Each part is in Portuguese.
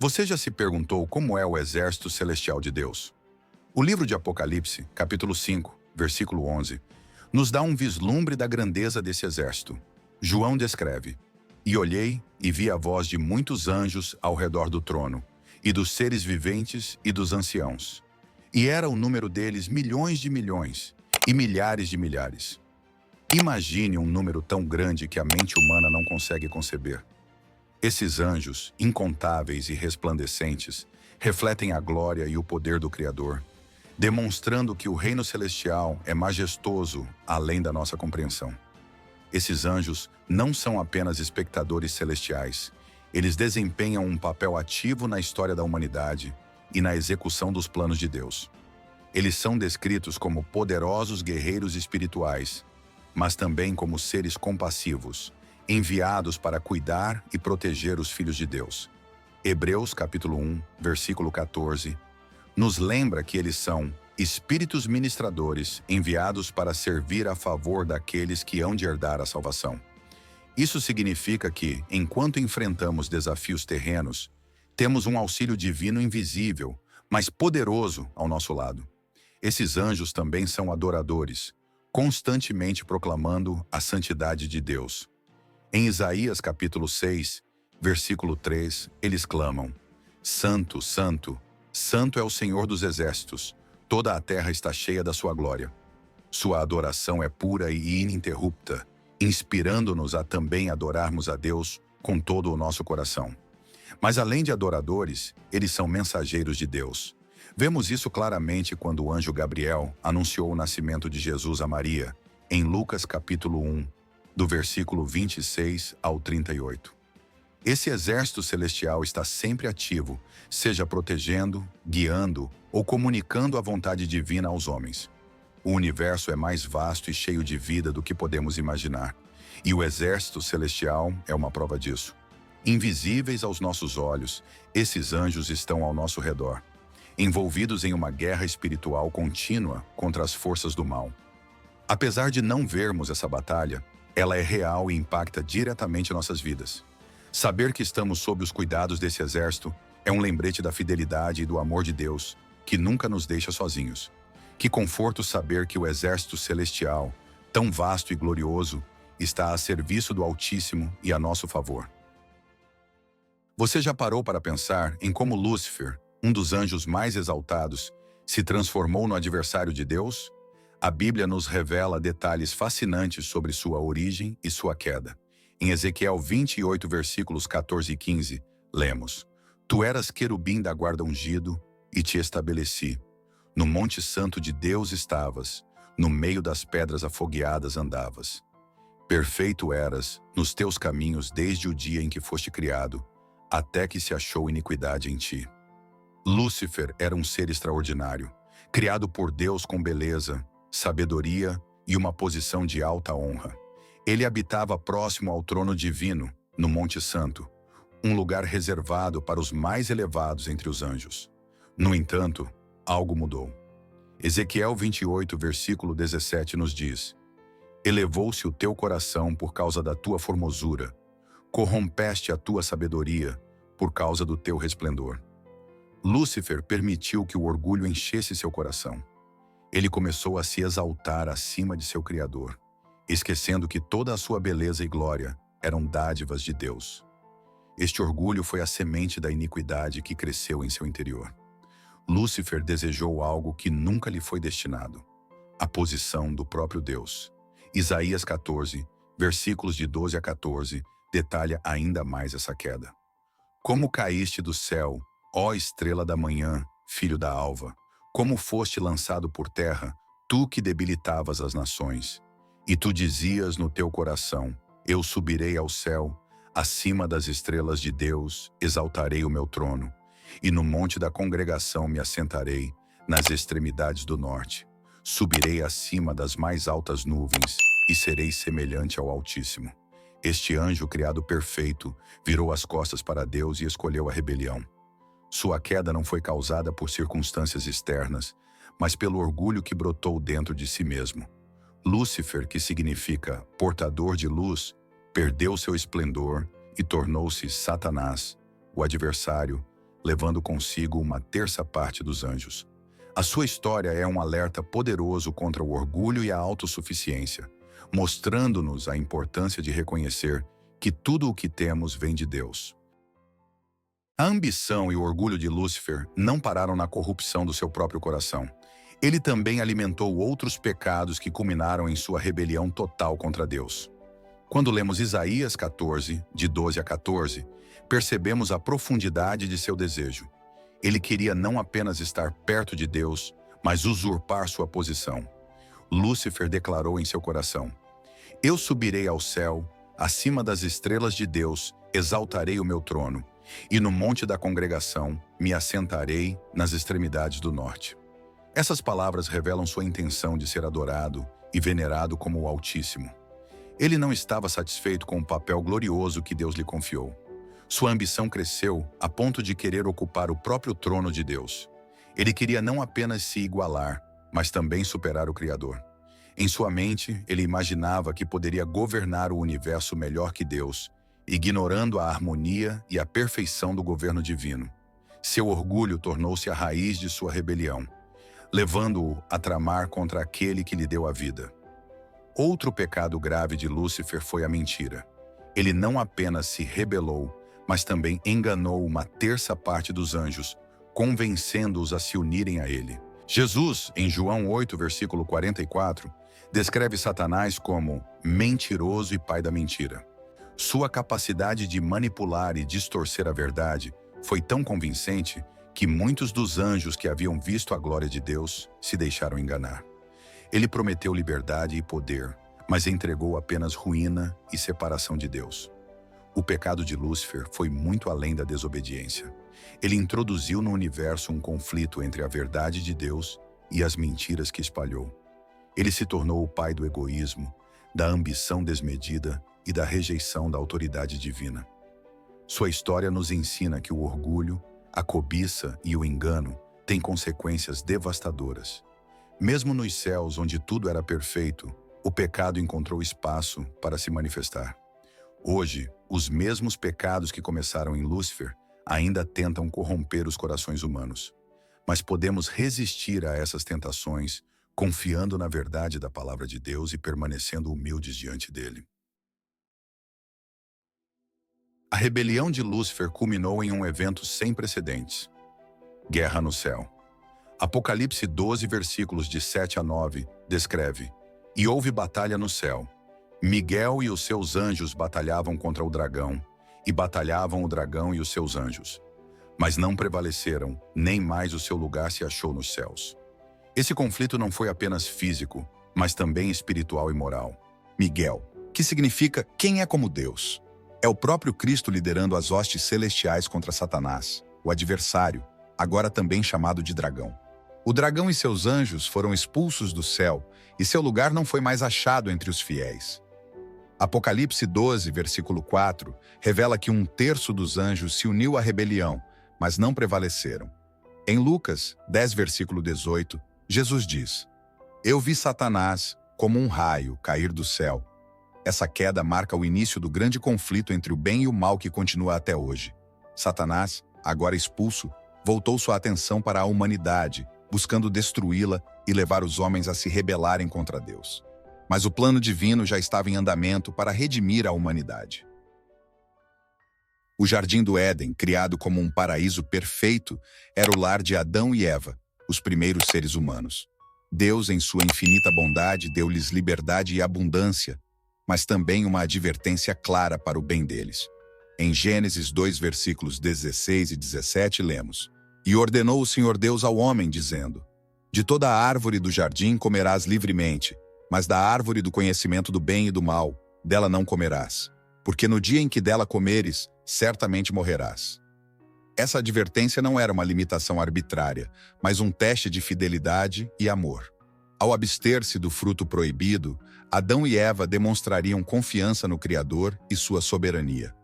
Você já se perguntou como é o exército celestial de Deus? O livro de Apocalipse, capítulo 5, versículo 11, nos dá um vislumbre da grandeza desse exército. João descreve: "E olhei e vi a voz de muitos anjos ao redor do trono, e dos seres viventes e dos anciãos. E era o número deles milhões de milhões e milhares de milhares." Imagine um número tão grande que a mente humana não consegue conceber. Esses anjos, incontáveis e resplandecentes, refletem a glória e o poder do Criador, demonstrando que o reino celestial é majestoso além da nossa compreensão. Esses anjos não são apenas espectadores celestiais, eles desempenham um papel ativo na história da humanidade e na execução dos planos de Deus. Eles são descritos como poderosos guerreiros espirituais, mas também como seres compassivos, enviados para cuidar e proteger os filhos de Deus. Hebreus capítulo 1, versículo 14, nos lembra que eles são espíritos ministradores enviados para servir a favor daqueles que hão de herdar a salvação. Isso significa que, enquanto enfrentamos desafios terrenos, temos um auxílio divino invisível, mas poderoso ao nosso lado. Esses anjos também são adoradores, constantemente proclamando a santidade de Deus. Em Isaías capítulo 6, versículo 3, eles clamam: "Santo, Santo, Santo é o Senhor dos exércitos, toda a terra está cheia da sua glória." Sua adoração é pura e ininterrupta, inspirando-nos a também adorarmos a Deus com todo o nosso coração. Mas além de adoradores, eles são mensageiros de Deus. Vemos isso claramente quando o anjo Gabriel anunciou o nascimento de Jesus a Maria, em Lucas capítulo 1, do versículo 26 ao 38. Esse exército celestial está sempre ativo, seja protegendo, guiando ou comunicando a vontade divina aos homens. O universo é mais vasto e cheio de vida do que podemos imaginar, e o exército celestial é uma prova disso. Invisíveis aos nossos olhos, esses anjos estão ao nosso redor, envolvidos em uma guerra espiritual contínua contra as forças do mal. Apesar de não vermos essa batalha, ela é real e impacta diretamente nossas vidas. Saber que estamos sob os cuidados desse exército é um lembrete da fidelidade e do amor de Deus, que nunca nos deixa sozinhos. Que conforto saber que o exército celestial, tão vasto e glorioso, está a serviço do Altíssimo e a nosso favor. Você já parou para pensar em como Lúcifer, um dos anjos mais exaltados, se transformou no adversário de Deus? A Bíblia nos revela detalhes fascinantes sobre sua origem e sua queda. Em Ezequiel 28, versículos 14 e 15, lemos: "Tu eras querubim da guarda ungido, e te estabeleci. No monte santo de Deus estavas, no meio das pedras afogueadas andavas. Perfeito eras nos teus caminhos desde o dia em que foste criado, até que se achou iniquidade em ti." Lúcifer era um ser extraordinário, criado por Deus com beleza, sabedoria e uma posição de alta honra. Ele habitava próximo ao trono divino, no Monte Santo, um lugar reservado para os mais elevados entre os anjos. No entanto, algo mudou. Ezequiel 28, versículo 17 nos diz: "Elevou-se o teu coração por causa da tua formosura, corrompeste a tua sabedoria por causa do teu resplendor." Lúcifer permitiu que o orgulho enchesse seu coração. Ele começou a se exaltar acima de seu Criador, esquecendo que toda a sua beleza e glória eram dádivas de Deus. Este orgulho foi a semente da iniquidade que cresceu em seu interior. Lúcifer desejou algo que nunca lhe foi destinado: a posição do próprio Deus. Isaías 14, versículos de 12 a 14, detalha ainda mais essa queda. "Como caíste do céu, ó estrela da manhã, filho da alva, como foste lançado por terra, tu que debilitavas as nações. E tu dizias no teu coração: eu subirei ao céu, acima das estrelas de Deus, exaltarei o meu trono, e no monte da congregação me assentarei, nas extremidades do norte. Subirei acima das mais altas nuvens, e serei semelhante ao Altíssimo." Este anjo criado perfeito virou as costas para Deus e escolheu a rebelião. Sua queda não foi causada por circunstâncias externas, mas pelo orgulho que brotou dentro de si mesmo. Lúcifer, que significa portador de luz, perdeu seu esplendor e tornou-se Satanás, o adversário, levando consigo uma terça parte dos anjos. A sua história é um alerta poderoso contra o orgulho e a autossuficiência, mostrando-nos a importância de reconhecer que tudo o que temos vem de Deus. A ambição e o orgulho de Lúcifer não pararam na corrupção do seu próprio coração. Ele também alimentou outros pecados que culminaram em sua rebelião total contra Deus. Quando lemos Isaías 14, de 12 a 14, percebemos a profundidade de seu desejo. Ele queria não apenas estar perto de Deus, mas usurpar sua posição. Lúcifer declarou em seu coração: Eu subirei ao céu, acima das estrelas de Deus, exaltarei o meu trono, e no monte da congregação me assentarei nas extremidades do norte. Essas palavras revelam sua intenção de ser adorado e venerado como o Altíssimo. Ele não estava satisfeito com o papel glorioso que Deus lhe confiou. Sua ambição cresceu a ponto de querer ocupar o próprio trono de Deus. Ele queria não apenas se igualar, mas também superar o Criador. Em sua mente, ele imaginava que poderia governar o universo melhor que Deus, ignorando a harmonia e a perfeição do governo divino. Seu orgulho tornou-se a raiz de sua rebelião, levando-o a tramar contra aquele que lhe deu a vida. Outro pecado grave de Lúcifer foi a mentira. Ele não apenas se rebelou, mas também enganou uma terça parte dos anjos, convencendo-os a se unirem a ele. Jesus, em João 8, versículo 44, descreve Satanás como mentiroso e pai da mentira. Sua capacidade de manipular e distorcer a verdade foi tão convincente que muitos dos anjos que haviam visto a glória de Deus se deixaram enganar. Ele prometeu liberdade e poder, mas entregou apenas ruína e separação de Deus. O pecado de Lúcifer foi muito além da desobediência. Ele introduziu no universo um conflito entre a verdade de Deus e as mentiras que espalhou. Ele se tornou o pai do egoísmo, da ambição desmedida e da rejeição da autoridade divina. Sua história nos ensina que o orgulho, a cobiça e o engano têm consequências devastadoras. Mesmo nos céus, onde tudo era perfeito, o pecado encontrou espaço para se manifestar. Hoje, os mesmos pecados que começaram em Lúcifer ainda tentam corromper os corações humanos. Mas podemos resistir a essas tentações, confiando na verdade da palavra de Deus e permanecendo humildes diante dele. A rebelião de Lúcifer culminou em um evento sem precedentes: guerra no céu. Apocalipse 12, versículos de 7 a 9, descreve: E houve batalha no céu. Miguel e os seus anjos batalhavam contra o dragão, e batalhavam o dragão e os seus anjos. Mas não prevaleceram, nem mais o seu lugar se achou nos céus. Esse conflito não foi apenas físico, mas também espiritual e moral. Miguel, que significa quem é como Deus. É o próprio Cristo liderando as hostes celestiais contra Satanás, o adversário, agora também chamado de dragão. O dragão e seus anjos foram expulsos do céu, e seu lugar não foi mais achado entre os fiéis. Apocalipse 12, versículo 4, revela que um terço dos anjos se uniu à rebelião, mas não prevaleceram. Em Lucas 10, versículo 18, Jesus diz: Eu vi Satanás, como um raio, cair do céu. Essa queda marca o início do grande conflito entre o bem e o mal que continua até hoje. Satanás, agora expulso, voltou sua atenção para a humanidade, buscando destruí-la e levar os homens a se rebelarem contra Deus. Mas o plano divino já estava em andamento para redimir a humanidade. O Jardim do Éden, criado como um paraíso perfeito, era o lar de Adão e Eva, os primeiros seres humanos. Deus, em sua infinita bondade, deu-lhes liberdade e abundância, mas também uma advertência clara para o bem deles. Em Gênesis 2, versículos 16 e 17, lemos: E ordenou o Senhor Deus ao homem, dizendo: De toda a árvore do jardim comerás livremente, mas da árvore do conhecimento do bem e do mal, dela não comerás, porque no dia em que dela comeres, certamente morrerás. Essa advertência não era uma limitação arbitrária, mas um teste de fidelidade e amor. Ao abster-se do fruto proibido, Adão e Eva demonstrariam confiança no Criador e sua soberania.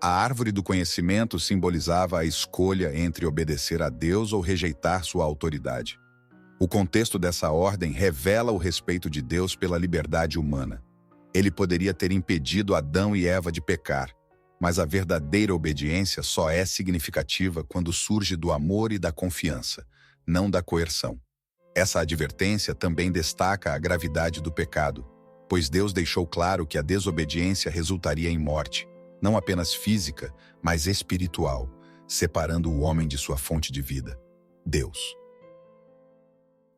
A árvore do conhecimento simbolizava a escolha entre obedecer a Deus ou rejeitar sua autoridade. O contexto dessa ordem revela o respeito de Deus pela liberdade humana. Ele poderia ter impedido Adão e Eva de pecar, mas a verdadeira obediência só é significativa quando surge do amor e da confiança, não da coerção. Essa advertência também destaca a gravidade do pecado, pois Deus deixou claro que a desobediência resultaria em morte, não apenas física, mas espiritual, separando o homem de sua fonte de vida, Deus.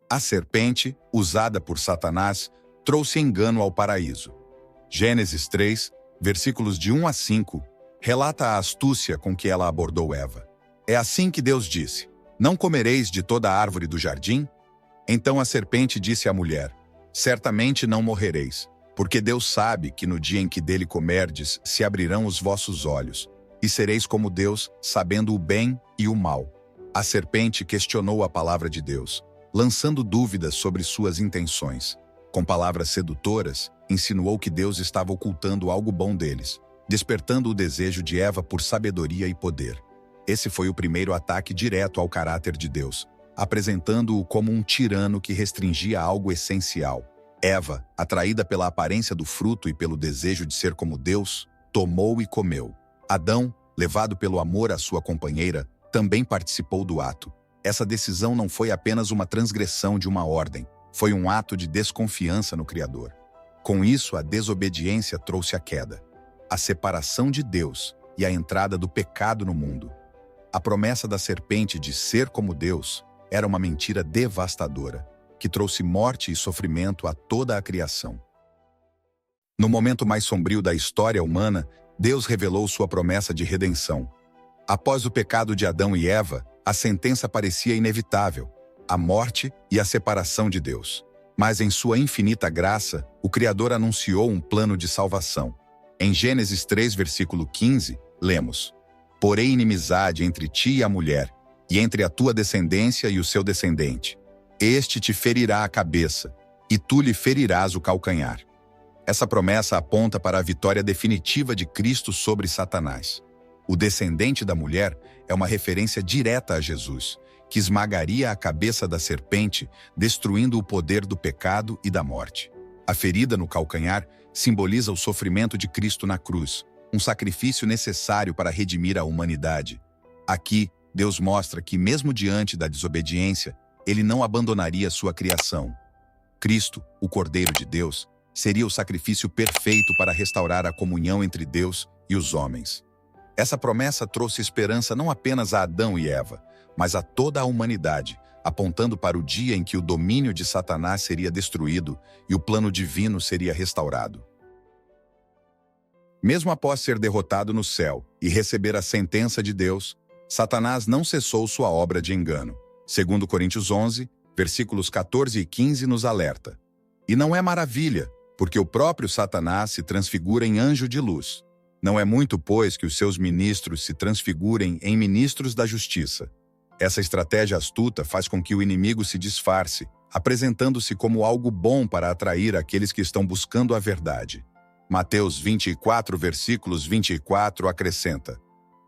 A serpente, usada por Satanás, trouxe engano ao paraíso. Gênesis 3, versículos de 1 a 5, relata a astúcia com que ela abordou Eva. É assim que Deus disse: "Não comereis de toda a árvore do jardim?" Então a serpente disse à mulher: "Certamente não morrereis, porque Deus sabe que no dia em que dele comerdes se abrirão os vossos olhos, e sereis como Deus, sabendo o bem e o mal." A serpente questionou a palavra de Deus, lançando dúvidas sobre suas intenções. Com palavras sedutoras, insinuou que Deus estava ocultando algo bom deles, despertando o desejo de Eva por sabedoria e poder. Esse foi o primeiro ataque direto ao caráter de Deus, apresentando-o como um tirano que restringia algo essencial. Eva, atraída pela aparência do fruto e pelo desejo de ser como Deus, tomou e comeu. Adão, levado pelo amor à sua companheira, também participou do ato. Essa decisão não foi apenas uma transgressão de uma ordem, foi um ato de desconfiança no Criador. Com isso, a desobediência trouxe a queda, a separação de Deus e a entrada do pecado no mundo. A promessa da serpente de ser como Deus era uma mentira devastadora, que trouxe morte e sofrimento a toda a criação. No momento mais sombrio da história humana, Deus revelou sua promessa de redenção. Após o pecado de Adão e Eva, a sentença parecia inevitável, a morte e a separação de Deus. Mas em sua infinita graça, o Criador anunciou um plano de salvação. Em Gênesis 3, versículo 15, lemos: "Porém inimizade entre ti e a mulher, e entre a tua descendência e o seu descendente. Este te ferirá a cabeça, e tu lhe ferirás o calcanhar." Essa promessa aponta para a vitória definitiva de Cristo sobre Satanás. O descendente da mulher é uma referência direta a Jesus, que esmagaria a cabeça da serpente, destruindo o poder do pecado e da morte. A ferida no calcanhar simboliza o sofrimento de Cristo na cruz, um sacrifício necessário para redimir a humanidade. Aqui, Deus mostra que, mesmo diante da desobediência, ele não abandonaria sua criação. Cristo, o Cordeiro de Deus, seria o sacrifício perfeito para restaurar a comunhão entre Deus e os homens. Essa promessa trouxe esperança não apenas a Adão e Eva, mas a toda a humanidade, apontando para o dia em que o domínio de Satanás seria destruído e o plano divino seria restaurado. Mesmo após ser derrotado no céu e receber a sentença de Deus, Satanás não cessou sua obra de engano. Segundo Coríntios 11, versículos 14 e 15 nos alerta: "E não é maravilha, porque o próprio Satanás se transfigura em anjo de luz. Não é muito, pois, que os seus ministros se transfigurem em ministros da justiça." Essa estratégia astuta faz com que o inimigo se disfarce, apresentando-se como algo bom para atrair aqueles que estão buscando a verdade. Mateus 24, versículos 24 acrescenta: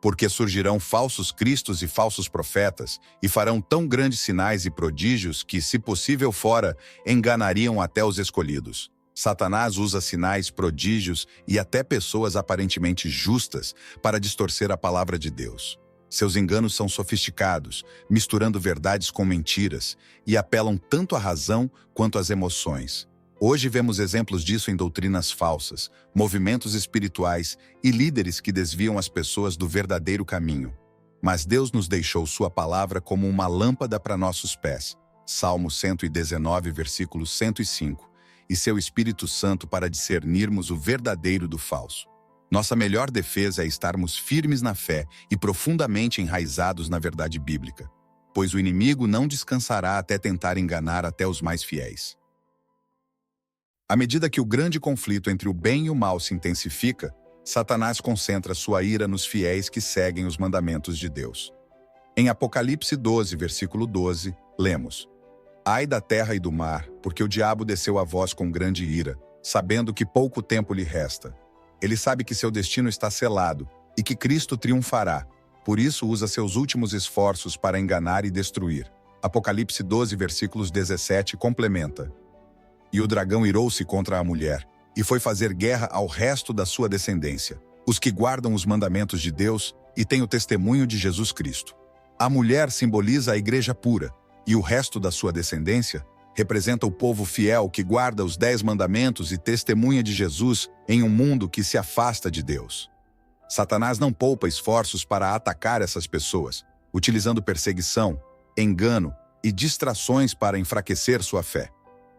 "Porque surgirão falsos cristos e falsos profetas, e farão tão grandes sinais e prodígios que, se possível fora, enganariam até os escolhidos." Satanás usa sinais, prodígios e até pessoas aparentemente justas para distorcer a palavra de Deus. Seus enganos são sofisticados, misturando verdades com mentiras, e apelam tanto à razão quanto às emoções. Hoje vemos exemplos disso em doutrinas falsas, movimentos espirituais e líderes que desviam as pessoas do verdadeiro caminho. Mas Deus nos deixou sua palavra como uma lâmpada para nossos pés. Salmo 119, versículo 105. E seu Espírito Santo para discernirmos o verdadeiro do falso. Nossa melhor defesa é estarmos firmes na fé e profundamente enraizados na verdade bíblica, pois o inimigo não descansará até tentar enganar até os mais fiéis. À medida que o grande conflito entre o bem e o mal se intensifica, Satanás concentra sua ira nos fiéis que seguem os mandamentos de Deus. Em Apocalipse 12, versículo 12, lemos: "Ai da terra e do mar, porque o diabo desceu a vós com grande ira, sabendo que pouco tempo lhe resta. Ele sabe que seu destino está selado e que Cristo triunfará. Por isso usa seus últimos esforços para enganar e destruir." Apocalipse 12, versículos 17 complementa: "E o dragão irou-se contra a mulher, e foi fazer guerra ao resto da sua descendência, os que guardam os mandamentos de Deus e têm o testemunho de Jesus Cristo. A mulher simboliza a igreja pura, e o resto da sua descendência representa o povo fiel que guarda os 10 mandamentos e testemunha de Jesus em um mundo que se afasta de Deus. Satanás não poupa esforços para atacar essas pessoas, utilizando perseguição, engano e distrações para enfraquecer sua fé.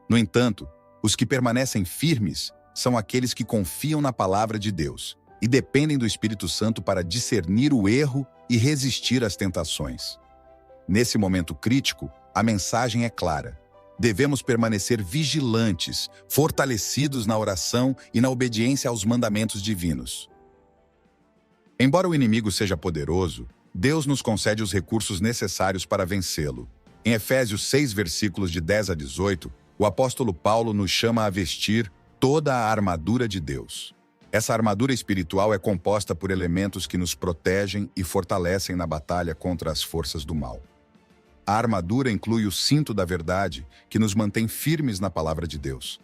No entanto, os que permanecem firmes são aqueles que confiam na palavra de Deus e dependem do Espírito Santo para discernir o erro e resistir às tentações. Nesse momento crítico, a mensagem é clara. Devemos permanecer vigilantes, fortalecidos na oração e na obediência aos mandamentos divinos. Embora o inimigo seja poderoso, Deus nos concede os recursos necessários para vencê-lo. Em Efésios 6, versículos de 10 a 18, o apóstolo Paulo nos chama a vestir toda a armadura de Deus. Essa armadura espiritual é composta por elementos que nos protegem e fortalecem na batalha contra as forças do mal. A armadura inclui o cinto da verdade, que nos mantém firmes na palavra de Deus.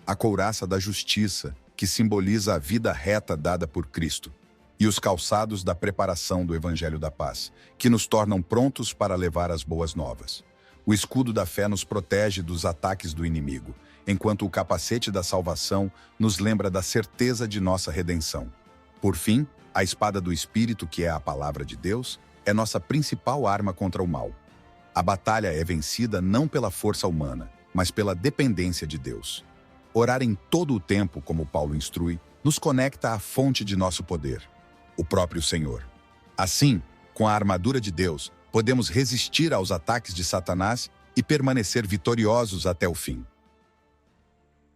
A couraça da justiça, que simboliza a vida reta dada por Cristo. E os calçados da preparação do Evangelho da Paz, que nos tornam prontos para levar as boas novas. O escudo da fé nos protege dos ataques do inimigo, enquanto o capacete da salvação nos lembra da certeza de nossa redenção. Por fim, a espada do Espírito, que é a palavra de Deus, é nossa principal arma contra o mal. A batalha é vencida não pela força humana, mas pela dependência de Deus. Orar em todo o tempo, como Paulo instrui, nos conecta à fonte de nosso poder, o próprio Senhor. Assim, com a armadura de Deus, podemos resistir aos ataques de Satanás e permanecer vitoriosos até o fim.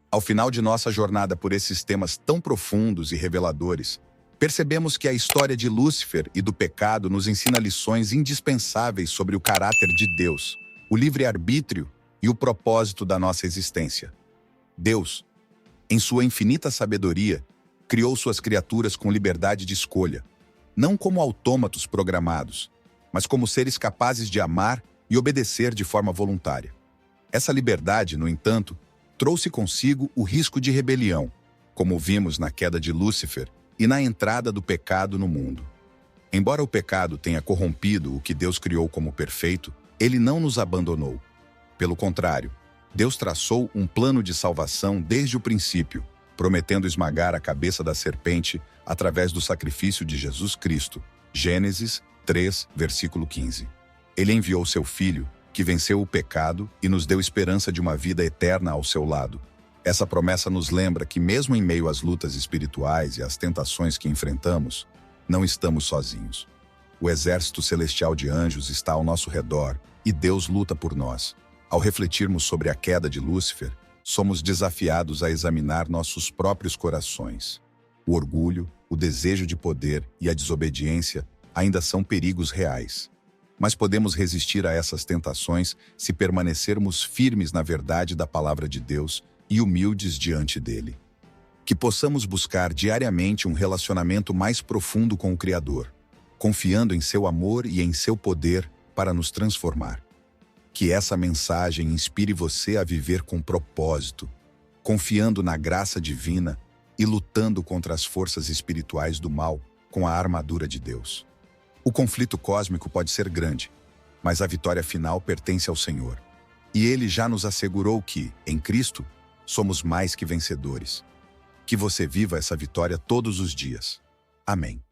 Ao final de nossa jornada por esses temas tão profundos e reveladores, percebemos que a história de Lúcifer e do pecado nos ensina lições indispensáveis sobre o caráter de Deus, o livre-arbítrio e o propósito da nossa existência. Deus, em sua infinita sabedoria, criou suas criaturas com liberdade de escolha, não como autômatos programados, mas como seres capazes de amar e obedecer de forma voluntária. Essa liberdade, no entanto, trouxe consigo o risco de rebelião, como vimos na queda de Lúcifer e na entrada do pecado no mundo. Embora o pecado tenha corrompido o que Deus criou como perfeito, ele não nos abandonou. Pelo contrário, Deus traçou um plano de salvação desde o princípio, prometendo esmagar a cabeça da serpente através do sacrifício de Jesus Cristo. Gênesis 3, versículo 15. Ele enviou seu Filho, que venceu o pecado e nos deu esperança de uma vida eterna ao seu lado. Essa promessa nos lembra que, mesmo em meio às lutas espirituais e às tentações que enfrentamos, não estamos sozinhos. O exército celestial de anjos está ao nosso redor e Deus luta por nós. Ao refletirmos sobre a queda de Lúcifer, somos desafiados a examinar nossos próprios corações. O orgulho, o desejo de poder e a desobediência ainda são perigos reais. Mas podemos resistir a essas tentações se permanecermos firmes na verdade da palavra de Deus e humildes diante dele. Que possamos buscar diariamente um relacionamento mais profundo com o Criador, confiando em seu amor e em seu poder para nos transformar. Que essa mensagem inspire você a viver com propósito, confiando na graça divina e lutando contra as forças espirituais do mal com a armadura de Deus. O conflito cósmico pode ser grande, mas a vitória final pertence ao Senhor. E Ele já nos assegurou que, em Cristo, somos mais que vencedores. Que você viva essa vitória todos os dias. Amém.